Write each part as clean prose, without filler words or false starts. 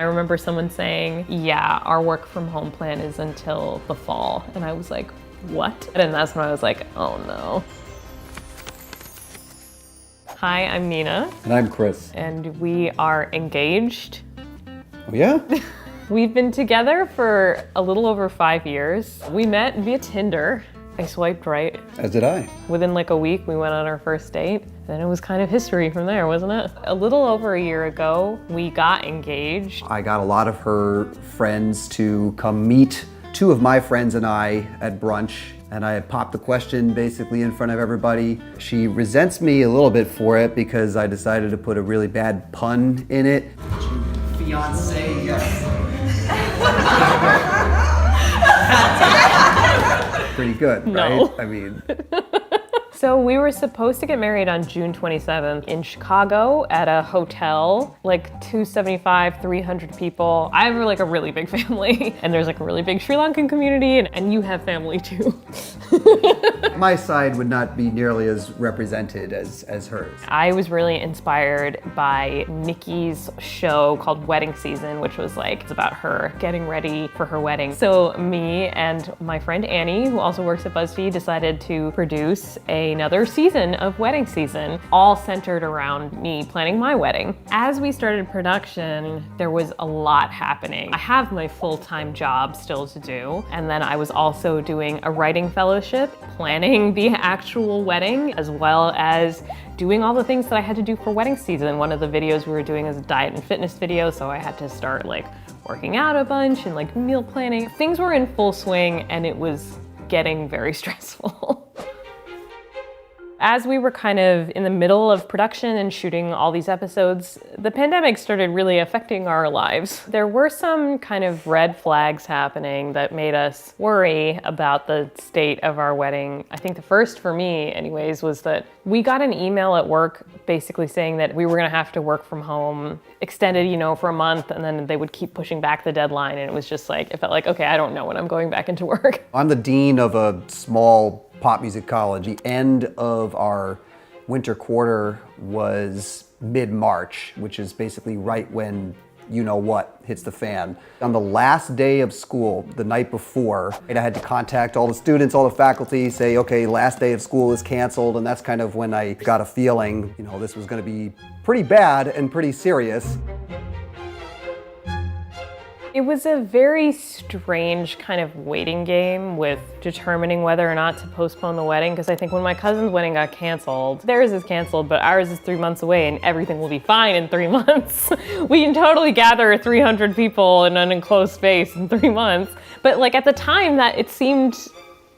I remember someone saying, yeah, our work from home plan is until the fall. And I was like, what? And that's when I was like, oh no. Hi, I'm Nina. And I'm Chris. And we are engaged. Oh yeah? We've been together for a little over 5 years. We met via Tinder. I swiped right. As did I. Within like a week, we went on our first date. Then it was kind of history from there, wasn't it? A little over a year ago, we got engaged. I got a lot of her friends to come meet two of my friends and I at brunch. And I had popped the question basically in front of everybody. She resents me a little bit for it because I decided to put a really bad pun in it. Fiance, yes. Pretty good, No. right? I mean. So we were supposed to get married on June 27th in Chicago at a hotel, like 275, 300 people. I have like a really big family and there's like a really big Sri Lankan community and you have family too. My side would not be nearly as represented as hers. I was really inspired by Nikki's show called Wedding Season, which was like, it's about her getting ready for her wedding. So me and my friend Annie, who also works at BuzzFeed, decided to produce another season of Wedding Season, all centered around me planning my wedding. As we started production, there was a lot happening. I have my full-time job still to do, and then I was also doing a writing fellowship, planning the actual wedding, as well as doing all the things that I had to do for wedding season. One of the videos we were doing is a diet and fitness video, so I had to start like working out a bunch and like meal planning. Things were in full swing and it was getting very stressful. As we were kind of in the middle of production and shooting all these episodes, the pandemic started really affecting our lives. There were some kind of red flags happening that made us worry about the state of our wedding. I think the first for me anyways was that we got an email at work basically saying that we were gonna have to work from home extended, for a month, and then they would keep pushing back the deadline. And it was just like, it felt like, okay, I don't know when I'm going back into work. I'm the dean of a small pop music college. The end of our winter quarter was mid-March, which is basically right when you know what hits the fan. On the last day of school, the night before, I had to contact all the students, all the faculty, say, okay, last day of school is canceled, and that's kind of when I got a feeling, this was gonna be pretty bad and pretty serious. It was a very strange kind of waiting game with determining whether or not to postpone the wedding, because I think when my cousin's wedding got canceled, theirs is canceled, but ours is 3 months away and everything will be fine in 3 months. We can totally gather 300 people in an enclosed space in 3 months. But like at the time that it seemed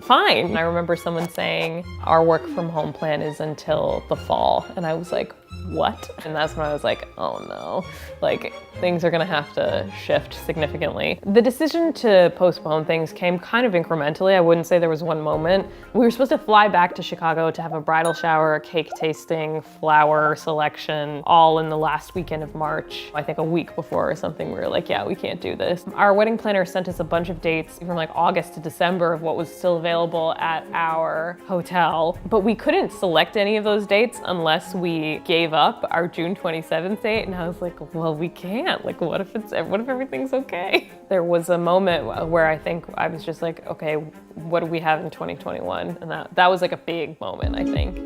fine. I remember someone saying, our work from home plan is until the fall. And I was like, what? And that's when I was like, oh no, like things are gonna have to shift significantly. The decision to postpone things came kind of incrementally. I wouldn't say there was one moment. We were supposed to fly back to Chicago to have a bridal shower, a cake tasting, flower selection, all in the last weekend of March. I think a week before or something, we were like, yeah, we can't do this. Our wedding planner sent us a bunch of dates from like August to December of what was still available at our hotel, but we couldn't select any of those dates unless we gave up our June 27th date. And I was like, well, we can't. Like, what if everything's okay? There was a moment where I think I was just like, okay, what do we have in 2021? And that was like a big moment, I think.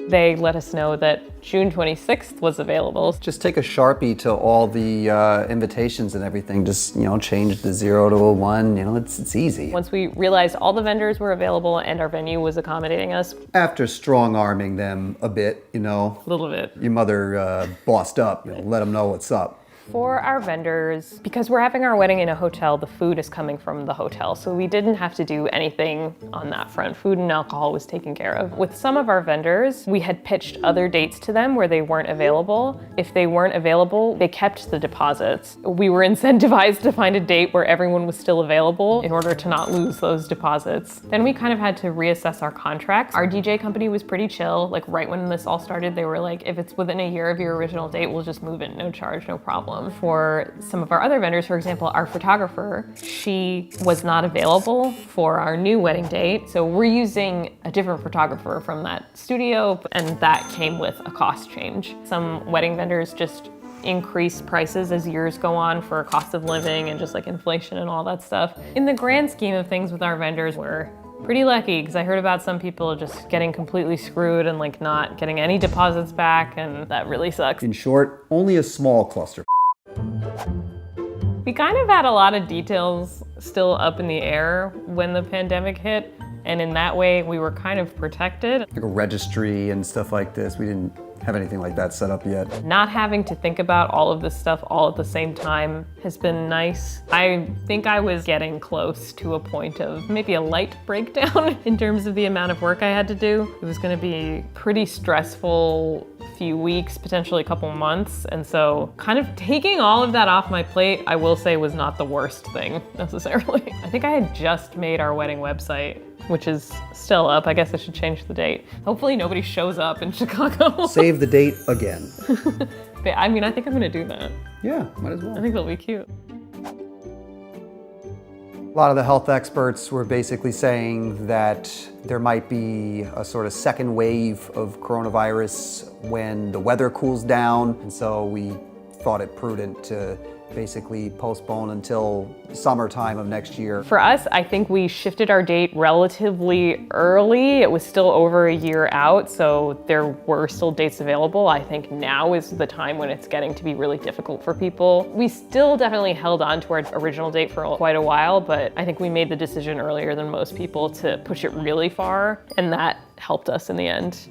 They let us know that June 26th was available. Just take a Sharpie to all the invitations and everything. Just, change the 0 to a 1. It's easy. Once we realized all the vendors were available and our venue was accommodating us. After strong-arming them a bit, A little bit. Your mother bossed up, let them know what's up. For our vendors, because we're having our wedding in a hotel, the food is coming from the hotel. So we didn't have to do anything on that front. Food and alcohol was taken care of. With some of our vendors, we had pitched other dates to them where they weren't available. If they weren't available, they kept the deposits. We were incentivized to find a date where everyone was still available in order to not lose those deposits. Then we kind of had to reassess our contracts. Our DJ company was pretty chill. Like right when this all started, they were like, if it's within a year of your original date, we'll just move it, no charge, no problem. For some of our other vendors, for example, our photographer, she was not available for our new wedding date. So we're using a different photographer from that studio, and that came with a cost change. Some wedding vendors just increased prices as years go on for cost of living and just like inflation and all that stuff. In the grand scheme of things with our vendors, we're pretty lucky because I heard about some people just getting completely screwed and like not getting any deposits back, and that really sucks. In short, only a small cluster. We kind of had a lot of details still up in the air when the pandemic hit, and in that way we were kind of protected. Like a registry and stuff like this, we didn't have anything like that set up yet. Not having to think about all of this stuff all at the same time has been nice. I think I was getting close to a point of maybe a light breakdown in terms of the amount of work I had to do. It was gonna be pretty stressful few weeks, potentially a couple months. And so kind of taking all of that off my plate, I will say was not the worst thing necessarily. I think I had just made our wedding website, which is still up. I guess I should change the date. Hopefully nobody shows up in Chicago. Save the date again. But, I mean, I think I'm gonna do that. Yeah, might as well. I think that'll be cute. A lot of the health experts were basically saying that there might be a sort of second wave of coronavirus when the weather cools down. And so we thought it prudent to basically postpone until summertime of next year. For us, I think we shifted our date relatively early. It was still over a year out, so there were still dates available. I think now is the time when it's getting to be really difficult for people. We still definitely held on to our original date for quite a while, but I think we made the decision earlier than most people to push it really far, and that helped us in the end.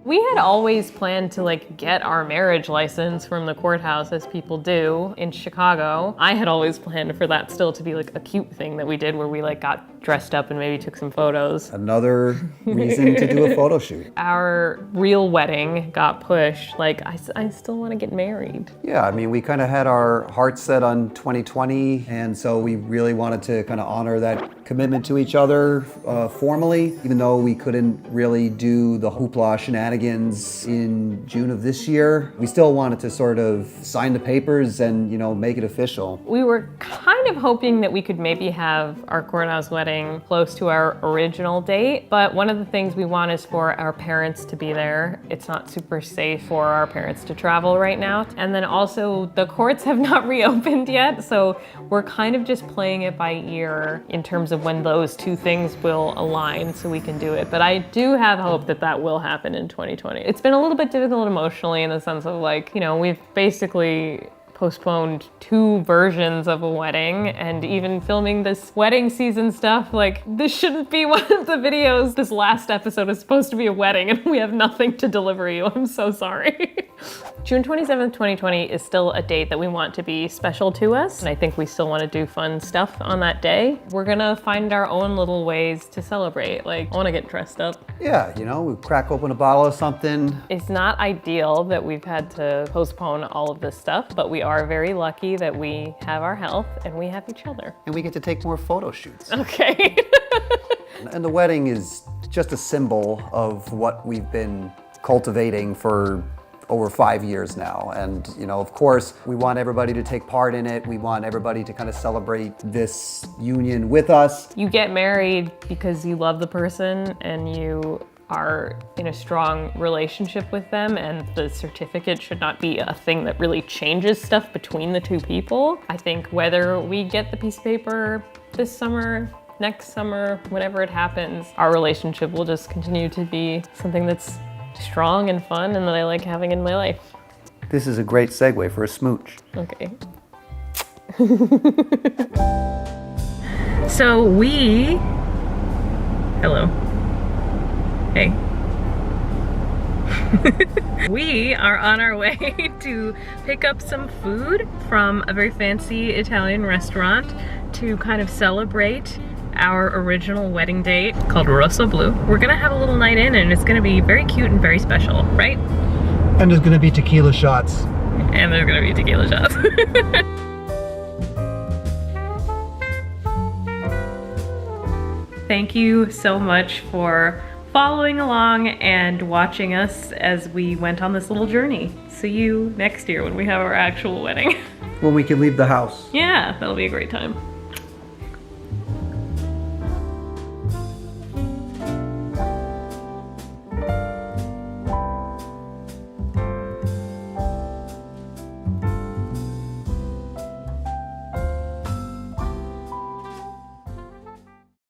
We had always planned to like get our marriage license from the courthouse, as people do in Chicago. I had always planned for that still to be like a cute thing that we did where we like got dressed up and maybe took some photos. Another reason to do a photo shoot. Our real wedding got pushed. Like I still want to get married. Yeah, I mean, we kind of had our hearts set on 2020, and so we really wanted to kind of honor that commitment to each other formally, even though we couldn't really do the hoopla shenanigans in June of this year. We still wanted to sort of sign the papers and, you know, make it official. We were kind of hoping that we could maybe have our courthouse wedding close to our original date, but one of the things we want is for our parents to be there. It's not super safe for our parents to travel right now. And then also the courts have not reopened yet, so we're kind of just playing it by ear in terms of when those two things will align so we can do it. But I do have hope that that will happen in 2020. It's been a little bit difficult emotionally in the sense of like, you know, we've basically postponed 2 versions of a wedding, and even filming this wedding season stuff, like this shouldn't be one of the videos. This last episode is supposed to be a wedding and we have nothing to deliver you. I'm so sorry. June 27th, 2020 is still a date that we want to be special to us, and I think we still want to do fun stuff on that day. We're gonna find our own little ways to celebrate. Like, I want to get dressed up. Yeah, you know, we crack open a bottle of something. It's not ideal that we've had to postpone all of this stuff, but we are very lucky that we have our health and we have each other. And we get to take more photo shoots. Okay. And the wedding is just a symbol of what we've been cultivating for over 5 years now. And, you know, of course, we want everybody to take part in it. We want everybody to kind of celebrate this union with us. You get married because you love the person and you are in a strong relationship with them, and the certificate should not be a thing that really changes stuff between the two people. I think whether we get the piece of paper this summer, next summer, whenever it happens, our relationship will just continue to be something that's strong and fun and that I like having in my life. This is a great segue for a smooch. Okay. So hello. Hey. We are on our way to pick up some food from a very fancy Italian restaurant to kind of celebrate our original wedding date called Rosso Blu. We're gonna have a little night in and it's gonna be very cute and very special, right? And there's gonna be tequila shots. And there's gonna be tequila shots. Thank you so much for following along and watching us as we went on this little journey. See you next year when we have our actual wedding. When we can leave the house. Yeah, that'll be a great time.